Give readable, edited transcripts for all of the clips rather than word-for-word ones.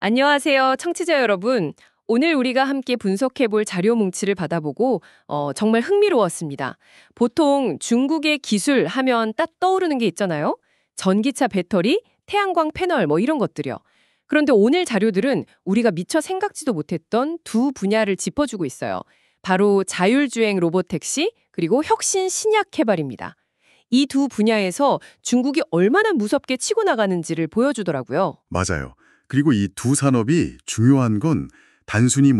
안녕하세요, 청취자 여러분. 오늘 우리가 함께 분석해볼 자료 뭉치를 받아보고 정말 흥미로웠습니다. 보통 중국의 기술 하면 딱 떠오르는 게 있잖아요. 전기차 배터리, 태양광 패널 뭐 이런 것들이요. 그런데 오늘 자료들은 우리가 미처 생각지도 못했던 두 분야를 짚어주고 있어요. 바로 자율주행 로봇택시 그리고 혁신 신약 개발입니다. 이 두 분야에서 중국이 얼마나 무섭게 치고 나가는지를 보여주더라고요. 맞아요. 그리고 이 두 산업이 중요한 건 단순히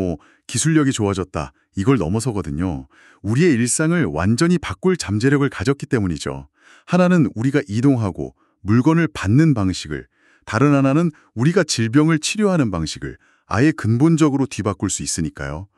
기술력이 좋아졌다, 이걸 넘어서거든요. 우리의 일상을 완전히 바꿀 잠재력을 가졌기 때문이죠. 하나는 우리가 이동하고 물건을 받는 방식을, 다른 하나는 우리가 질병을 치료하는 방식을 아예 근본적으로 뒤바꿀 수 있으니까요.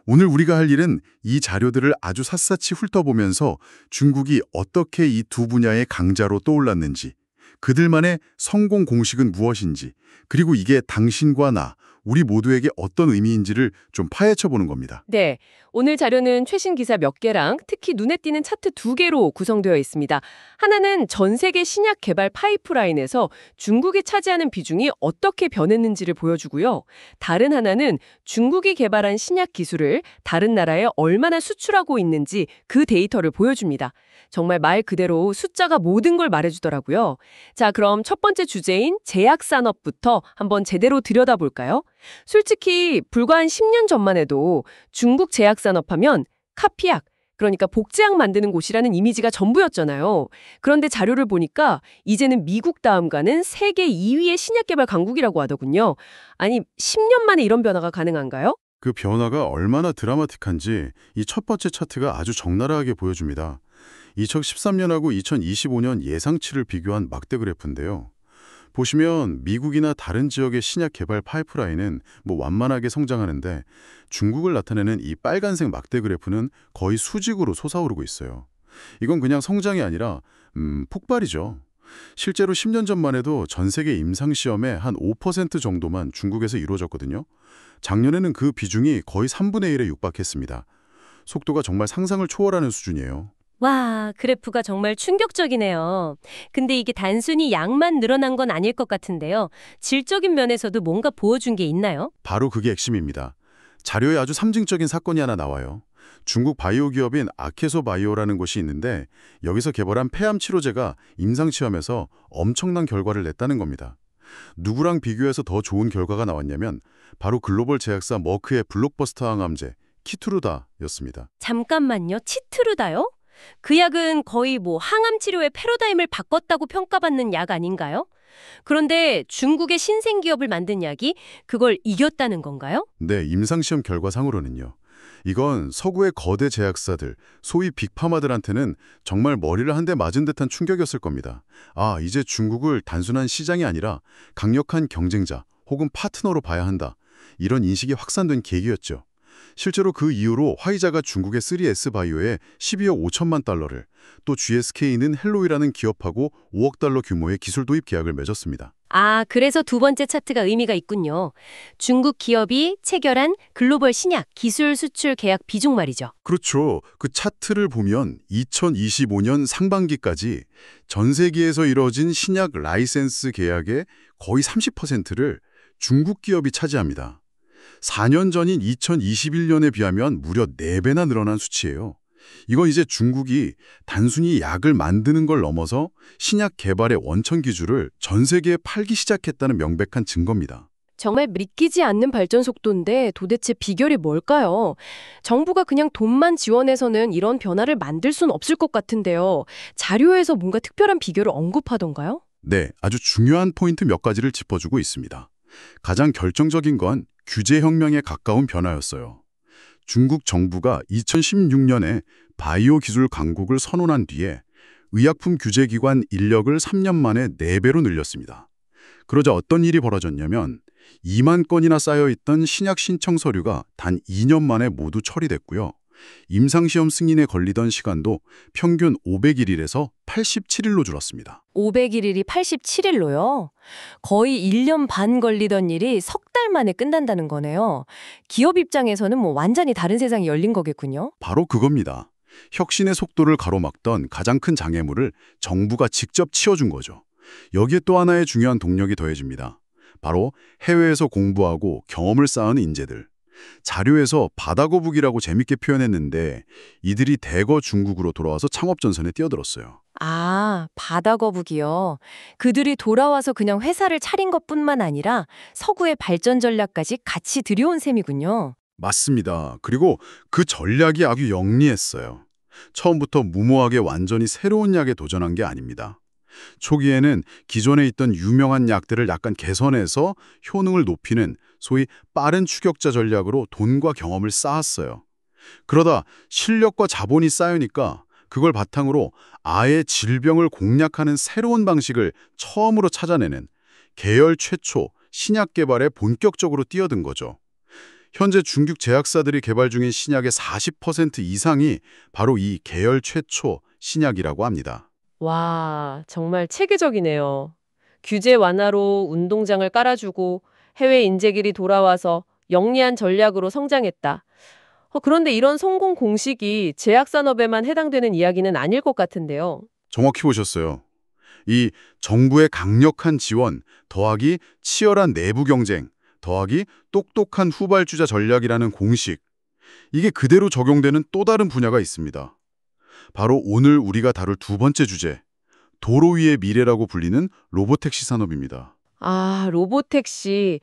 오늘 우리가 할 일은 이 자료들을 아주 샅샅이 훑어보면서 중국이 어떻게 이 두 분야의 강자로 떠올랐는지, 그들만의 성공 공식은 무엇인지, 그리고 이게 당신과 나, 우리 모두에게 어떤 의미인지를 좀 파헤쳐보는 겁니다. 네, 오늘 자료는 최신 기사 몇 개랑 특히 눈에 띄는 차트 두 개로 구성되어 있습니다. 하나는 전 세계 신약 개발 파이프라인에서 중국이 차지하는 비중이 어떻게 변했는지를 보여주고요. 다른 하나는 중국이 개발한 신약 기술을 다른 나라에 얼마나 수출하고 있는지 그 데이터를 보여줍니다. 정말 말 그대로 숫자가 모든 걸 말해주더라고요. 자, 그럼 첫 번째 주제인 제약산업부터 한번 제대로 들여다볼까요? 솔직히 불과 한 10년 전만 해도 중국 제약산업 하면 카피약, 그러니까 복제약 만드는 곳이라는 이미지가 전부였잖아요. 그런데 자료를 보니까 이제는 미국 다음 가는 세계 2위의 신약 개발 강국이라고 하더군요. 아니, 10년 만에 이런 변화가 가능한가요? 그 변화가 얼마나 드라마틱한지 이 첫 번째 차트가 아주 적나라하게 보여줍니다. 2013년하고 2025년 예상치를 비교한 막대 그래프인데요. 보시면 미국이나 다른 지역의 신약 개발 파이프라인은 완만하게 성장하는데, 중국을 나타내는 이 빨간색 막대 그래프는 거의 수직으로 솟아오르고 있어요. 이건 그냥 성장이 아니라 폭발이죠. 실제로 10년 전만 해도 전 세계 임상시험의 한 5% 정도만 중국에서 이루어졌거든요. 작년에는 그 비중이 거의 3분의 1에 육박했습니다. 속도가 정말 상상을 초월하는 수준이에요. 와, 그래프가 정말 충격적이네요. 근데 이게 단순히 양만 늘어난 건 아닐 것 같은데요. 질적인 면에서도 뭔가 보여준 게 있나요? 바로 그게 핵심입니다. 자료에 아주 상징적인 사건이 하나 나와요. 중국 바이오 기업인 아케소 바이오라는 곳이 있는데, 여기서 개발한 폐암 치료제가 임상시험에서 엄청난 결과를 냈다는 겁니다. 누구랑 비교해서 더 좋은 결과가 나왔냐면 바로 글로벌 제약사 머크의 블록버스터 항암제 키투르다였습니다. 잠깐만요. 치트루다요? 그 약은 거의 항암 치료의 패러다임을 바꿨다고 평가받는 약 아닌가요? 그런데 중국의 신생기업을 만든 약이 그걸 이겼다는 건가요? 네, 임상시험 결과상으로는요. 이건 서구의 거대 제약사들, 소위 빅파마들한테는 정말 머리를 한 대 맞은 듯한 충격이었을 겁니다. 아, 이제 중국을 단순한 시장이 아니라 강력한 경쟁자 혹은 파트너로 봐야 한다, 이런 인식이 확산된 계기였죠. 실제로 그 이후로 화이자가 중국의 3S 바이오에 12억 5천만 달러를, 또 GSK는 헬로이라는 기업하고 5억 달러 규모의 기술 도입 계약을 맺었습니다. 아, 그래서 두 번째 차트가 의미가 있군요. 중국 기업이 체결한 글로벌 신약 기술 수출 계약 비중 말이죠. 그렇죠. 그 차트를 보면 2025년 상반기까지 전 세계에서 이뤄진 신약 라이센스 계약의 거의 30%를 중국 기업이 차지합니다. 4년 전인 2021년에 비하면 무려 4배나 늘어난 수치예요. 이건 이제 중국이 단순히 약을 만드는 걸 넘어서 신약 개발의 원천 기술을 전 세계에 팔기 시작했다는 명백한 증거입니다. 정말 믿기지 않는 발전 속도인데 도대체 비결이 뭘까요? 정부가 그냥 돈만 지원해서는 이런 변화를 만들 순 없을 것 같은데요. 자료에서 뭔가 특별한 비결을 언급하던가요? 네, 아주 중요한 포인트 몇 가지를 짚어주고 있습니다. 가장 결정적인 건 규제혁명에 가까운 변화였어요. 중국 정부가 2016년에 바이오 기술 강국을 선언한 뒤에 의약품 규제기관 인력을 3년 만에 4배로 늘렸습니다. 그러자 어떤 일이 벌어졌냐면 2만 건이나 쌓여있던 신약 신청 서류가 단 2년 만에 모두 처리됐고요. 임상시험 승인에 걸리던 시간도 평균 501일에서 87일로 줄었습니다. 501일이 87일로요? 거의 1년 반 걸리던 일이 석 달 만에 끝난다는 거네요. 기업 입장에서는 완전히 다른 세상이 열린 거겠군요. 바로 그겁니다. 혁신의 속도를 가로막던 가장 큰 장애물을 정부가 직접 치워준 거죠. 여기에 또 하나의 중요한 동력이 더해집니다. 바로 해외에서 공부하고 경험을 쌓은 인재들. 자료에서 바다거북이라고 재밌게 표현했는데 이들이 대거 중국으로 돌아와서 창업전선에 뛰어들었어요. 아, 바다거북이요. 그들이 돌아와서 그냥 회사를 차린 것뿐만 아니라 서구의 발전 전략까지 같이 들여온 셈이군요. 맞습니다. 그리고 그 전략이 아주 영리했어요. 처음부터 무모하게 완전히 새로운 약에 도전한 게 아닙니다. 초기에는 기존에 있던 유명한 약들을 약간 개선해서 효능을 높이는 소위 빠른 추격자 전략으로 돈과 경험을 쌓았어요. 그러다 실력과 자본이 쌓이니까 그걸 바탕으로 아예 질병을 공략하는 새로운 방식을 처음으로 찾아내는 계열 최초 신약 개발에 본격적으로 뛰어든 거죠. 현재 중국 제약사들이 개발 중인 신약의 40% 이상이 바로 이 계열 최초 신약이라고 합니다. 와, 정말 체계적이네요. 규제 완화로 운동장을 깔아주고 해외 인재들이 돌아와서 영리한 전략으로 성장했다. 그런데 이런 성공 공식이 제약산업에만 해당되는 이야기는 아닐 것 같은데요. 정확히 보셨어요. 이 정부의 강력한 지원 더하기 치열한 내부 경쟁 더하기 똑똑한 후발주자 전략이라는 공식. 이게 그대로 적용되는 또 다른 분야가 있습니다. 바로 오늘 우리가 다룰 두 번째 주제, 도로 위의 미래라고 불리는 로보택시 산업입니다. 아, 로보택시.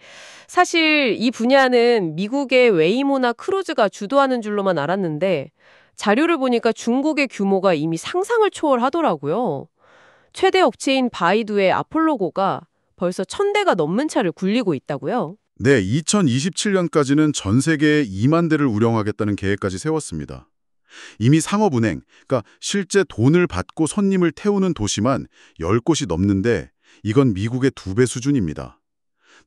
사실 이 분야는 미국의 웨이모나 크루즈가 주도하는 줄로만 알았는데 자료를 보니까 중국의 규모가 이미 상상을 초월하더라고요. 최대 업체인 바이두의 아폴로고가 벌써 1000대가 넘는 차를 굴리고 있다고요. 네, 2027년까지는 전 세계에 2만 대를 운영하겠다는 계획까지 세웠습니다. 이미 상업운행, 그러니까 실제 돈을 받고 손님을 태우는 도시만 10곳이 넘는데 이건 미국의 2배 수준입니다.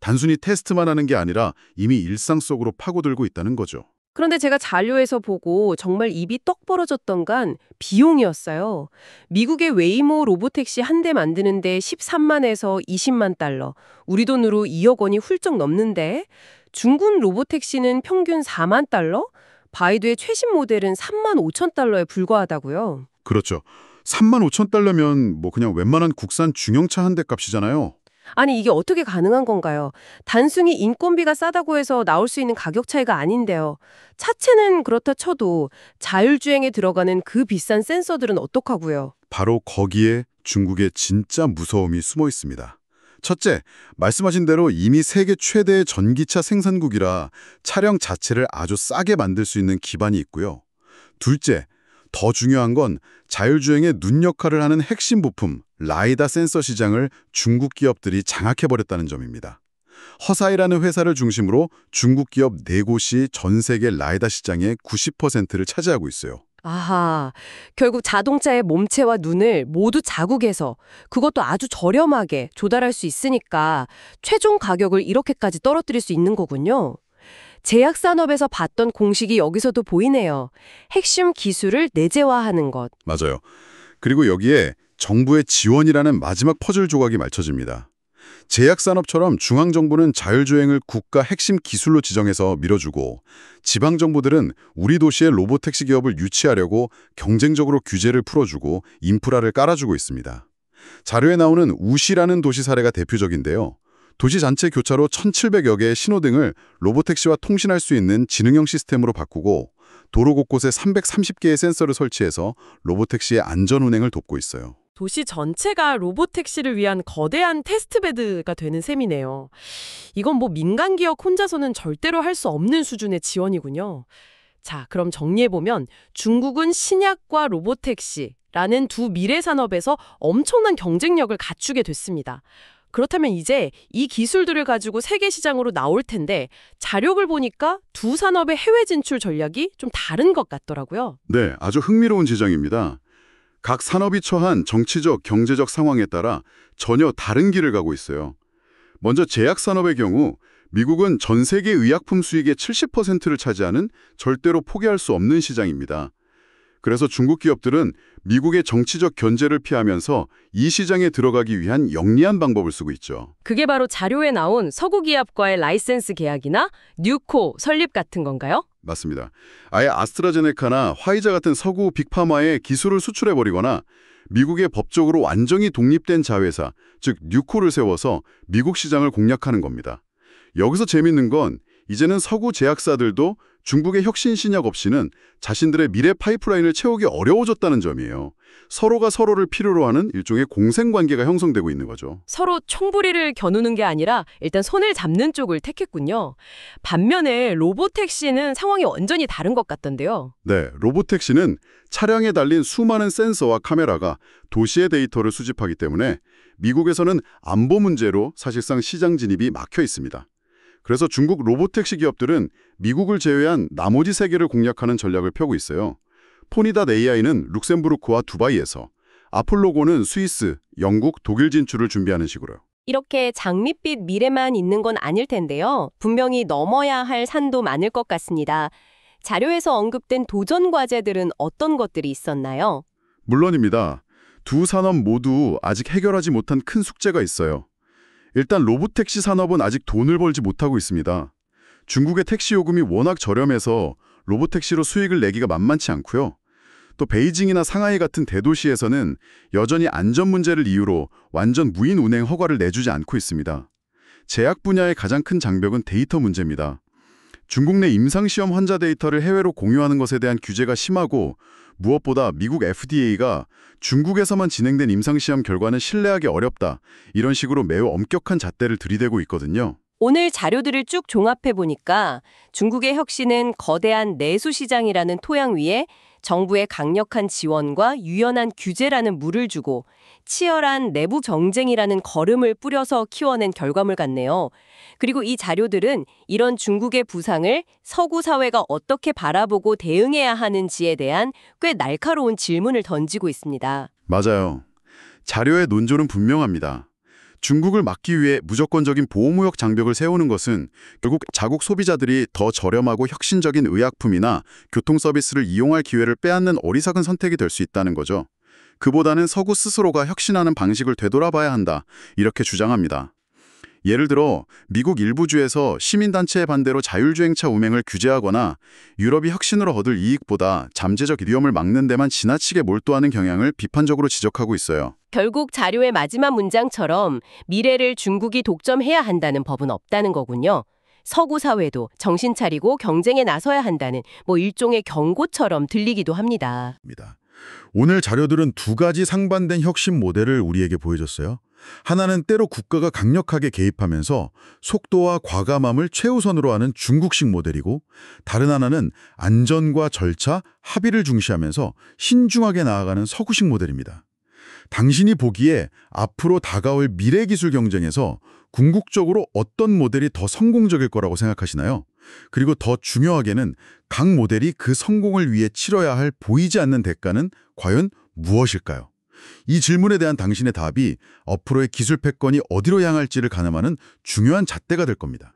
단순히 테스트만 하는 게 아니라 이미 일상 속으로 파고들고 있다는 거죠. 그런데 제가 자료에서 보고 정말 입이 떡 벌어졌던 건 비용이었어요. 미국의 웨이모 로보택시 한 대 만드는데 13만에서 20만 달러, 우리 돈으로 2억 원이 훌쩍 넘는데 중국 로보택시는 평균 4만 달러? 바이두의 최신 모델은 3만 5천 달러에 불과하다고요. 그렇죠. 3만 5천 달러면 뭐 그냥 웬만한 국산 중형차 한 대 값이잖아요. 아니 이게 어떻게 가능한 건가요? 단순히 인건비가 싸다고 해서 나올 수 있는 가격 차이가 아닌데요. 차체는 그렇다 쳐도 자율주행에 들어가는 그 비싼 센서들은 어떡하고요? 바로 거기에 중국의 진짜 무서움이 숨어 있습니다. 첫째, 말씀하신 대로 이미 세계 최대의 전기차 생산국이라 차량 자체를 아주 싸게 만들 수 있는 기반이 있고요. 둘째, 더 중요한 건 자율주행의 눈 역할을 하는 핵심 부품, 라이다 센서 시장을 중국 기업들이 장악해버렸다는 점입니다. 허사이라는 회사를 중심으로 중국 기업 4곳이 전 세계 라이다 시장의 90%를 차지하고 있어요. 아하, 결국 자동차의 몸체와 눈을 모두 자국에서 그것도 아주 저렴하게 조달할 수 있으니까 최종 가격을 이렇게까지 떨어뜨릴 수 있는 거군요. 제약산업에서 봤던 공식이 여기서도 보이네요. 핵심 기술을 내재화하는 것. 맞아요. 그리고 여기에 정부의 지원이라는 마지막 퍼즐 조각이 맞춰집니다. 제약산업처럼 중앙정부는 자율주행을 국가 핵심 기술로 지정해서 밀어주고 지방정부들은 우리 도시의 로보택시 기업을 유치하려고 경쟁적으로 규제를 풀어주고 인프라를 깔아주고 있습니다. 자료에 나오는 우시라는 도시 사례가 대표적인데요. 도시 전체 교차로 1700여 개의 신호등을 로보택시와 통신할 수 있는 지능형 시스템으로 바꾸고 도로 곳곳에 330개의 센서를 설치해서 로보택시의 안전운행을 돕고 있어요. 도시 전체가 로보택시를 위한 거대한 테스트베드가 되는 셈이네요. 이건 뭐 민간 기업 혼자서는 절대로 할 수 없는 수준의 지원이군요. 자, 그럼 정리해보면 중국은 신약과 로보택시라는 두 미래 산업에서 엄청난 경쟁력을 갖추게 됐습니다. 그렇다면 이제 이 기술들을 가지고 세계 시장으로 나올 텐데 자료를 보니까 두 산업의 해외 진출 전략이 좀 다른 것 같더라고요. 네, 아주 흥미로운 지적입니다. 각 산업이 처한 정치적, 경제적 상황에 따라 전혀 다른 길을 가고 있어요. 먼저 제약산업의 경우 미국은 전 세계 의약품 수익의 70%를 차지하는 절대로 포기할 수 없는 시장입니다. 그래서 중국 기업들은 미국의 정치적 견제를 피하면서 이 시장에 들어가기 위한 영리한 방법을 쓰고 있죠. 그게 바로 자료에 나온 서구 기업과의 라이센스 계약이나 뉴코 설립 같은 건가요? 맞습니다. 아예 아스트라제네카나 화이자 같은 서구 빅파마에 기술을 수출해버리거나 미국의 법적으로 완전히 독립된 자회사, 즉 뉴코를 세워서 미국 시장을 공략하는 겁니다. 여기서 재밌는 건 이제는 서구 제약사들도 중국의 혁신 신약 없이는 자신들의 미래 파이프라인을 채우기 어려워졌다는 점이에요. 서로가 서로를 필요로 하는 일종의 공생관계가 형성되고 있는 거죠. 서로 총부리를 겨누는 게 아니라 일단 손을 잡는 쪽을 택했군요. 반면에 로보택시는 상황이 완전히 다른 것 같던데요. 네, 로보택시는 차량에 달린 수많은 센서와 카메라가 도시의 데이터를 수집하기 때문에 미국에서는 안보 문제로 사실상 시장 진입이 막혀 있습니다. 그래서 중국 로보택시 기업들은 미국을 제외한 나머지 세계를 공략하는 전략을 펴고 있어요. 포니닷 AI는 룩셈부르크와 두바이에서, 아폴로고는 스위스, 영국, 독일 진출을 준비하는 식으로요. 이렇게 장밋빛 미래만 있는 건 아닐 텐데요. 분명히 넘어야 할 산도 많을 것 같습니다. 자료에서 언급된 도전 과제들은 어떤 것들이 있었나요? 물론입니다. 두 산업 모두 아직 해결하지 못한 큰 숙제가 있어요. 일단 로보택시 산업은 아직 돈을 벌지 못하고 있습니다. 중국의 택시 요금이 워낙 저렴해서 로보택시로 수익을 내기가 만만치 않고요. 또 베이징이나 상하이 같은 대도시에서는 여전히 안전 문제를 이유로 완전 무인 운행 허가를 내주지 않고 있습니다. 제약 분야의 가장 큰 장벽은 데이터 문제입니다. 중국 내 임상시험 환자 데이터를 해외로 공유하는 것에 대한 규제가 심하고 무엇보다 미국 FDA가 중국에서만 진행된 임상시험 결과는 신뢰하기 어렵다. 이런 식으로 매우 엄격한 잣대를 들이대고 있거든요. 오늘 자료들을 쭉 종합해 보니까 중국의 혁신은 거대한 내수 시장이라는 토양 위에 정부의 강력한 지원과 유연한 규제라는 물을 주고 치열한 내부 경쟁이라는 거름을 뿌려서 키워낸 결과물 같네요. 그리고 이 자료들은 이런 중국의 부상을 서구 사회가 어떻게 바라보고 대응해야 하는지에 대한 꽤 날카로운 질문을 던지고 있습니다. 맞아요. 자료의 논조는 분명합니다. 중국을 막기 위해 무조건적인 보호무역 장벽을 세우는 것은 결국 자국 소비자들이 더 저렴하고 혁신적인 의약품이나 교통 서비스를 이용할 기회를 빼앗는 어리석은 선택이 될 수 있다는 거죠. 그보다는 서구 스스로가 혁신하는 방식을 되돌아봐야 한다. 이렇게 주장합니다. 예를 들어 미국 일부 주에서 시민단체의 반대로 자율주행차 운행을 규제하거나 유럽이 혁신으로 얻을 이익보다 잠재적 위험을 막는 데만 지나치게 몰두하는 경향을 비판적으로 지적하고 있어요. 결국 자료의 마지막 문장처럼 미래를 중국이 독점해야 한다는 법은 없다는 거군요. 서구 사회도 정신 차리고 경쟁에 나서야 한다는 일종의 경고처럼 들리기도 합니다. 오늘 자료들은 두 가지 상반된 혁신 모델을 우리에게 보여줬어요. 하나는 때로 국가가 강력하게 개입하면서 속도와 과감함을 최우선으로 하는 중국식 모델이고, 다른 하나는 안전과 절차, 합의를 중시하면서 신중하게 나아가는 서구식 모델입니다. 당신이 보기에 앞으로 다가올 미래 기술 경쟁에서 궁극적으로 어떤 모델이 더 성공적일 거라고 생각하시나요? 그리고 더 중요하게는 각 모델이 그 성공을 위해 치러야 할 보이지 않는 대가는 과연 무엇일까요? 이 질문에 대한 당신의 답이 앞으로의 기술 패권이 어디로 향할지를 가늠하는 중요한 잣대가 될 겁니다.